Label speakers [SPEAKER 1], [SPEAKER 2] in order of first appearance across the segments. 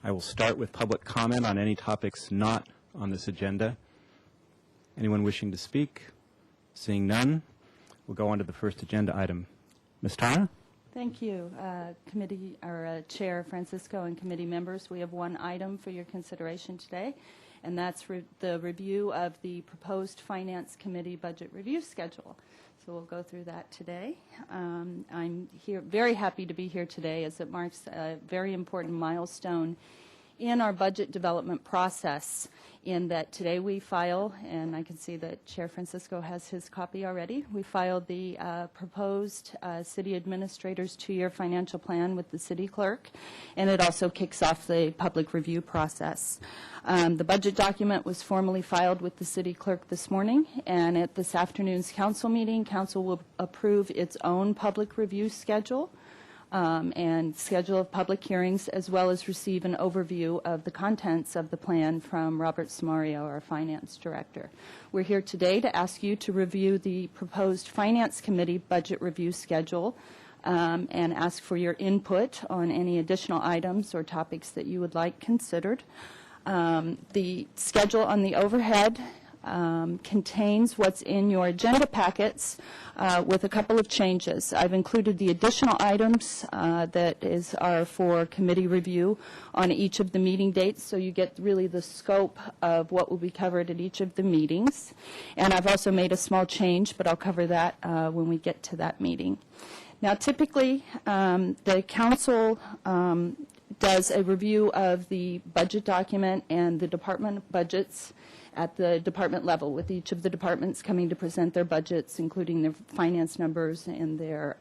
[SPEAKER 1] I will start with public comment on any topics not on this agenda. Anyone wishing to speak? Seeing none, we'll go on to the first agenda item. Ms. Tara?
[SPEAKER 2] Thank you, Chair Francisco and committee members. We have one item for your consideration today, and that's the review of the proposed Finance Committee budget review schedule. So we'll go through that today. I'm very happy to be here today as it marks a very important milestone in our budget development process, in that today we file, and I can see that Chair Francisco has his copy already, we filed the proposed city administrator's 2-year financial plan with the city clerk, and it also kicks off the public review process. The budget document was formally filed with the city clerk this morning, and at this afternoon's council meeting, council will approve its own public review schedule and schedule of public hearings, as well as receive an overview of the contents of the plan from Robert Samario, our finance director. We're here today to ask you to review the proposed Finance Committee budget review schedule and ask for your input on any additional items or topics that you would like considered. The schedule on the overhead contains what's in your agenda packets with a couple of changes. I've included the additional items that are for committee review on each of the meeting dates, so you get really the scope of what will be covered at each of the meetings. And I've also made a small change, but I'll cover that when we get to that meeting. Now, typically, the council does a review of the budget document and the department budgets at the department level, with each of the departments coming to present their budgets, including their finance numbers and their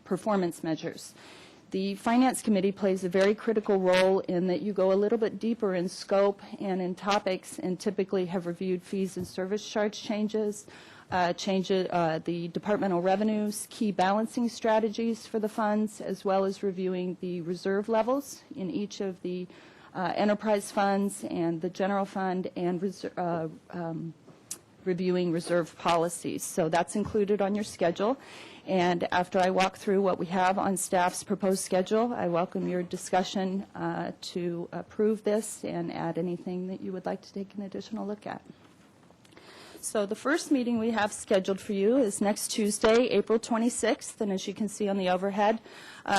[SPEAKER 2] performance measures. The Finance Committee plays a very critical role in that you go a little bit deeper in scope and in topics, and typically have reviewed fees and service charge changes, the departmental revenues, key balancing strategies for the funds, as well as reviewing the reserve levels in each of the enterprise funds and the general fund, and reviewing reserve policies. So that's included on your schedule. And after I walk through what we have on staff's proposed schedule, I welcome your discussion to approve this and add anything that you would like to take an additional look at. So the first meeting we have scheduled for you is next Tuesday, April 26th, and as you can see on the overhead,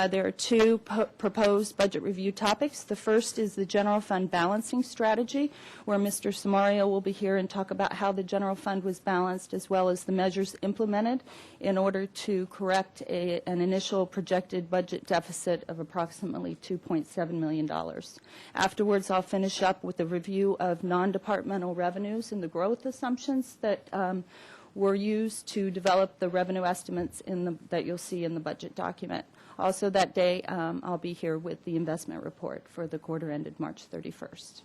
[SPEAKER 2] there are two proposed budget review topics. The first is the general fund balancing strategy, where Mr. Samario will be here and talk about how the general fund was balanced, as well as the measures implemented in order to correct an initial projected budget deficit of approximately $2.7 million. Afterwards, I'll finish up with a review of non-departmental revenues and the growth assumptions that were used to develop the revenue estimates that you'll see in the budget document. Also that day, I'll be here with the investment report for the quarter ended March 31st.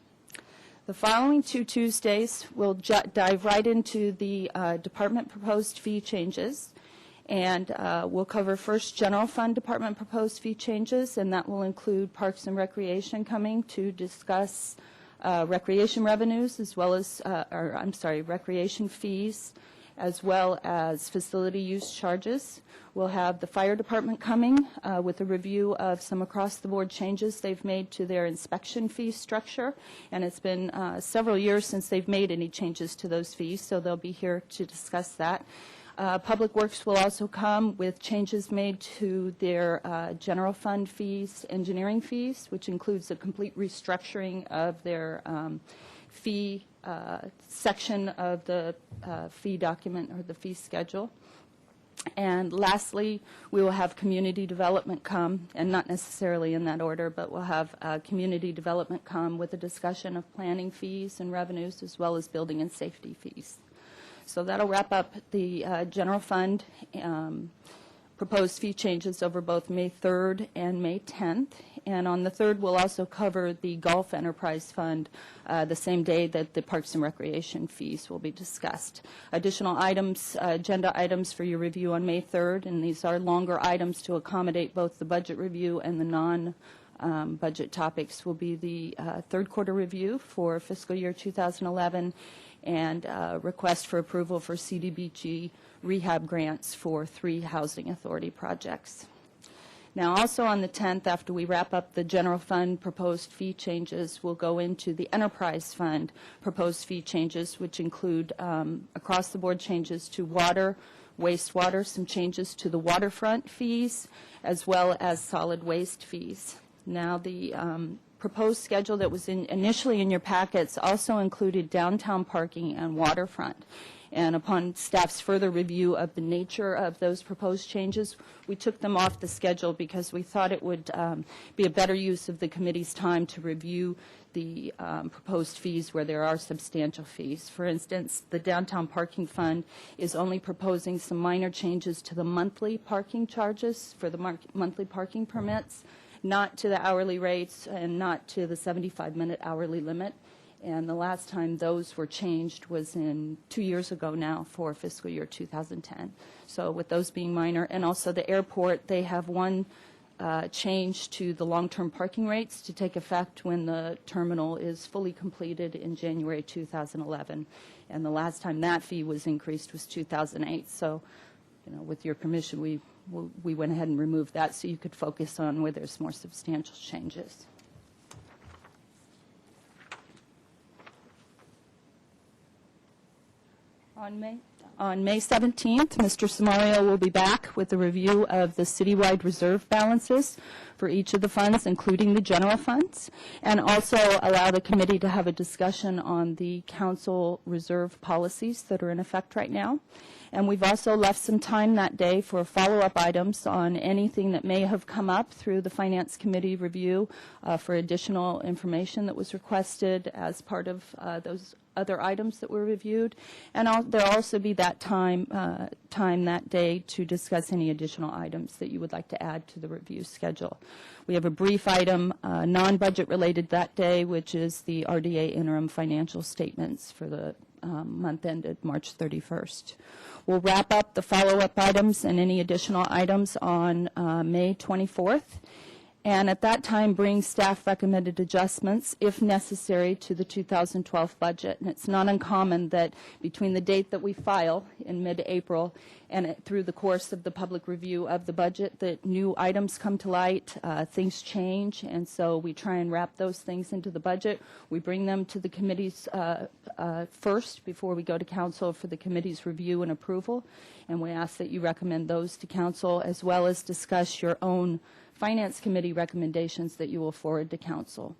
[SPEAKER 2] The following two Tuesdays, we'll dive right into the department proposed fee changes. And we'll cover first general fund department proposed fee changes, and that will include Parks and Recreation coming to discuss recreation revenues, as well as, recreation fees, as well as facility use charges. We'll have the fire department coming with a review of some across-the-board changes they've made to their inspection fee structure, and it's been several years since they've made any changes to those fees, so they'll be here to discuss that. Public Works will also come with changes made to their general fund fees, engineering fees, which includes a complete restructuring of their fee section of the fee document or the fee schedule. And lastly, we will have community development come, and not necessarily in that order, but we'll have community development come with a discussion of planning fees and revenues, as well as building and safety fees. So that'll wrap up the general fund proposed fee changes over both May 3rd and May 10th. And on the 3rd, we'll also cover the Golf Enterprise Fund the same day that the Parks and Recreation fees will be discussed. Additional items, agenda items for your review on May 3rd, and these are longer items to accommodate both the budget review and the non-budget topics, will be the third quarter review for fiscal year 2011 and request for approval for CDBG rehab grants for 3 housing authority projects. Now, also on the 10th, after we wrap up the general fund proposed fee changes, we'll go into the enterprise fund proposed fee changes, which include across-the-board changes to water, wastewater, some changes to the waterfront fees, as well as solid waste fees. Now, the proposed schedule that was initially in your packets also included downtown parking and waterfront. And upon staff's further review of the nature of those proposed changes, we took them off the schedule because we thought it would be a better use of the committee's time to review the proposed fees where there are substantial fees. For instance, the downtown parking fund is only proposing some minor changes to the monthly parking charges for the monthly parking permits, not to the hourly rates and not to the 75-minute hourly limit. And the last time those were changed was 2 years ago now for fiscal year 2010. So with those being minor, and also the airport, they have one change to the long-term parking rates to take effect when the terminal is fully completed in January 2011. And the last time that fee was increased was 2008. So, with your permission, we went ahead and removed that so you could focus on where there's more substantial changes. On May 17th, Mr. Samario will be back with a review of the citywide reserve balances for each of the funds, including the general funds, and also allow the committee to have a discussion on the council reserve policies that are in effect right now. And we've also left some time that day for follow-up items on anything that may have come up through the Finance Committee review for additional information that was requested as part of those other items that were reviewed. And there'll also be that time that day to discuss any additional items that you would like to add to the review schedule. We have a brief item, non-budget related that day, which is the RDA interim financial statements for the month ended March 31st. We'll wrap up the follow-up items and any additional items on May 24th. And at that time, bring staff recommended adjustments, if necessary, to the 2012 budget. And it's not uncommon that between the date that we file in mid-April and through the course of the public review of the budget, that new items come to light, things change, and so we try and wrap those things into the budget. We bring them to the committees first before we go to council for the committee's review and approval. And we ask that you recommend those to council, as well as discuss your own Finance Committee recommendations that you will forward to Council.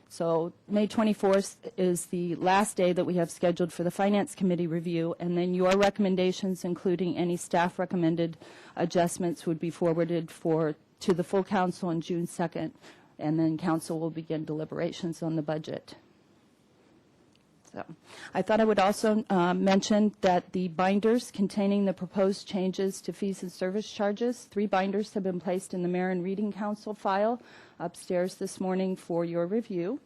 [SPEAKER 2] So May 24th is the last day that we have scheduled for the Finance Committee review, and then your recommendations, including any staff recommended adjustments, would be forwarded to the full Council on June 2nd, and then Council will begin deliberations on the budget. So I thought I would also mention that the binders containing the proposed changes to fees and service charges, 3 binders have been placed in the Mayor and Reading Council file upstairs this morning for your review.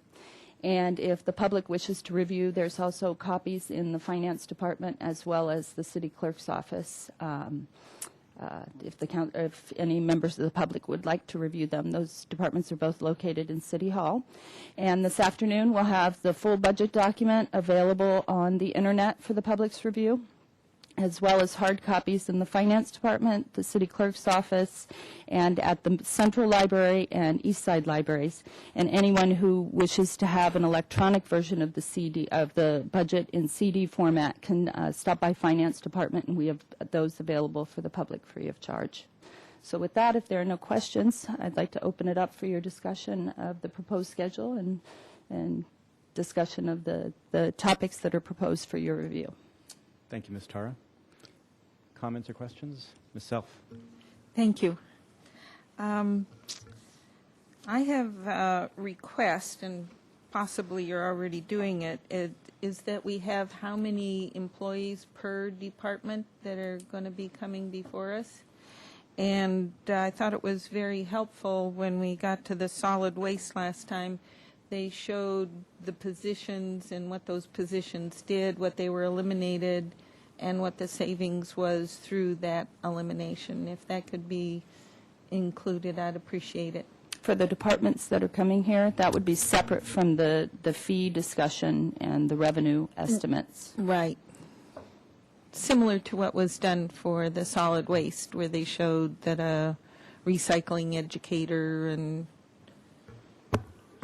[SPEAKER 2] And if the public wishes to review, there's also copies in the Finance Department as well as the City Clerk's office. If any members of the public would like to review them, those departments are both located in City Hall. And this afternoon, we'll have the full budget document available on the internet for the public's review, as well as hard copies in the Finance Department, the City Clerk's office, and at the Central Library and East Side Libraries. And anyone who wishes to have an electronic version of the budget in CD format can stop by Finance Department, and we have those available for the public free of charge. So with that, if there are no questions, I'd like to open it up for your discussion of the proposed schedule and discussion of the topics that are proposed for your review.
[SPEAKER 1] Thank you, Ms. Tara. Comments or questions? Ms. Self.
[SPEAKER 3] Thank you. I have a request, and possibly you're already doing it, is that we have how many employees per department that are going to be coming before us. And I thought it was very helpful when we got to the solid waste last time. They showed the positions and what those positions did, what they were eliminated, and what the savings was through that elimination. If that could be included, I'd appreciate it.
[SPEAKER 2] For the departments that are coming here, that would be separate from the fee discussion and the revenue estimates.
[SPEAKER 3] Right. Similar to what was done for the solid waste, where they showed that a recycling educator and,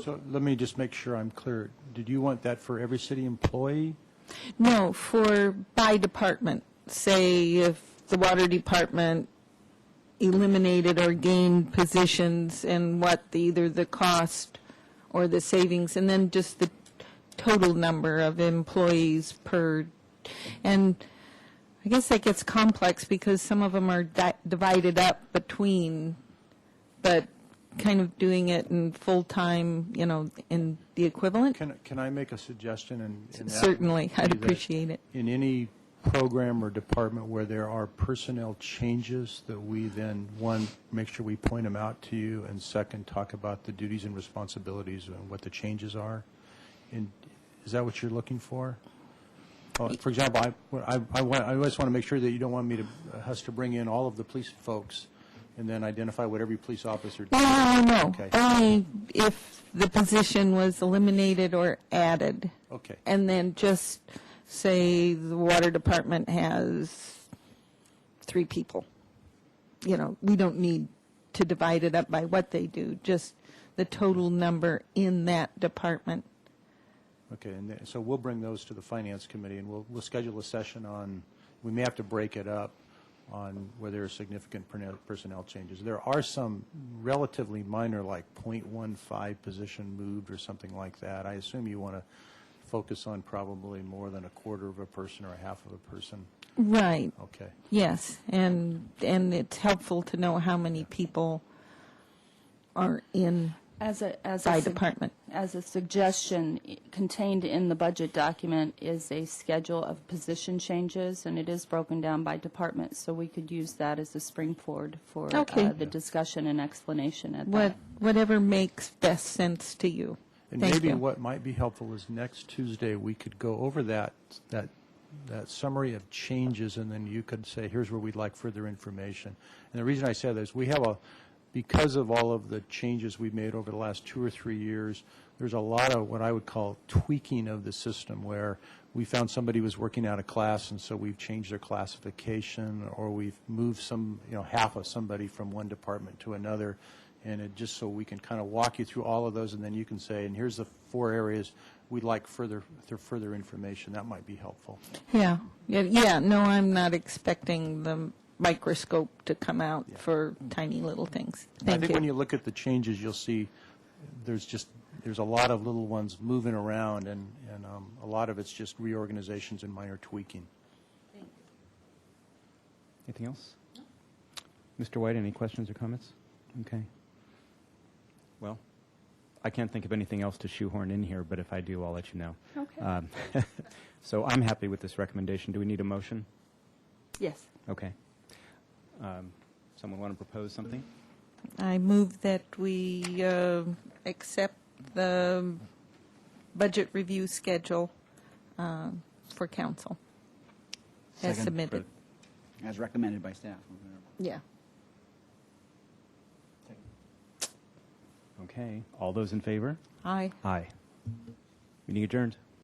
[SPEAKER 4] So let me just make sure I'm clear. Did you want that for every city employee?
[SPEAKER 3] no, by department. Say if the water department eliminated or gained positions and what either the cost or the savings, and then just the total number of employees per, and I guess that gets complex because some of them are divided up between, but kind of doing it in full-time, in the equivalent?
[SPEAKER 4] Can I make a suggestion? And that
[SPEAKER 3] Certainly,
[SPEAKER 4] would
[SPEAKER 3] I'd
[SPEAKER 4] be that
[SPEAKER 3] appreciate it.
[SPEAKER 4] In any program or department where there are personnel changes, that we then, one, make sure we point them out to you, and second, talk about the duties and responsibilities and what the changes are. And is that what you're looking for? For example, I always want to make sure that you don't want me to, us to bring in all of the police folks and then identify what every police officer does.
[SPEAKER 3] No.
[SPEAKER 4] Okay.
[SPEAKER 3] Only if the position was eliminated or added.
[SPEAKER 4] Okay.
[SPEAKER 3] And then just say the water department has 3 people. We don't need to divide it up by what they do, just the total number in that department.
[SPEAKER 4] Okay, and so we'll bring those to the Finance Committee, and we'll schedule a session on, we may have to break it up on where there are significant personnel changes. There are some relatively minor, like .15 position moved or something like that. I assume you want to focus on probably more than a quarter of a person or a half of a person.
[SPEAKER 3] Right.
[SPEAKER 4] Okay.
[SPEAKER 3] Yes, and it's helpful to know how many people are in by department.
[SPEAKER 2] As a suggestion, contained in the budget document is a schedule of position changes, and it is broken down by department, so we could use that as a springboard for
[SPEAKER 3] Okay.
[SPEAKER 2] the discussion and explanation at that.
[SPEAKER 3] Whatever makes best sense to you.
[SPEAKER 4] And
[SPEAKER 3] Thank
[SPEAKER 4] maybe
[SPEAKER 3] you.
[SPEAKER 4] what might be helpful is next Tuesday, we could go over that summary of changes, and then you could say, here's where we'd like further information. And the reason I say that is we have because of all of the changes we've made over the last 2 or 3 years, there's a lot of what I would call tweaking of the system, where we found somebody was working out of class, and so we've changed their classification, or we've moved half of somebody from one department to another, and it just so we can kind of walk you through all of those, and then you can say, and here's the 4 areas we'd like further information. That might be helpful.
[SPEAKER 3] Yeah. No, I'm not expecting the microscope to come out for tiny little things.
[SPEAKER 4] I
[SPEAKER 3] Thank
[SPEAKER 4] think
[SPEAKER 3] you.
[SPEAKER 4] when you look at the changes, you'll see there's a lot of little ones moving around, and a lot of it's just reorganizations and minor tweaking.
[SPEAKER 1] Anything else? Mr. White, any questions or comments? Okay. Well, I can't think of anything else to shoehorn in here, but if I do, I'll let you know.
[SPEAKER 2] Okay.
[SPEAKER 1] So I'm happy with this recommendation. Do we need a motion?
[SPEAKER 2] Yes.
[SPEAKER 1] Okay. Someone want to propose something?
[SPEAKER 3] I move that we accept the budget review schedule for council as
[SPEAKER 5] Second.
[SPEAKER 3] submitted.
[SPEAKER 5] As recommended by staff.
[SPEAKER 3] Yeah.
[SPEAKER 1] Okay. All those in favor?
[SPEAKER 3] Aye.
[SPEAKER 1] Aye. Meeting adjourned.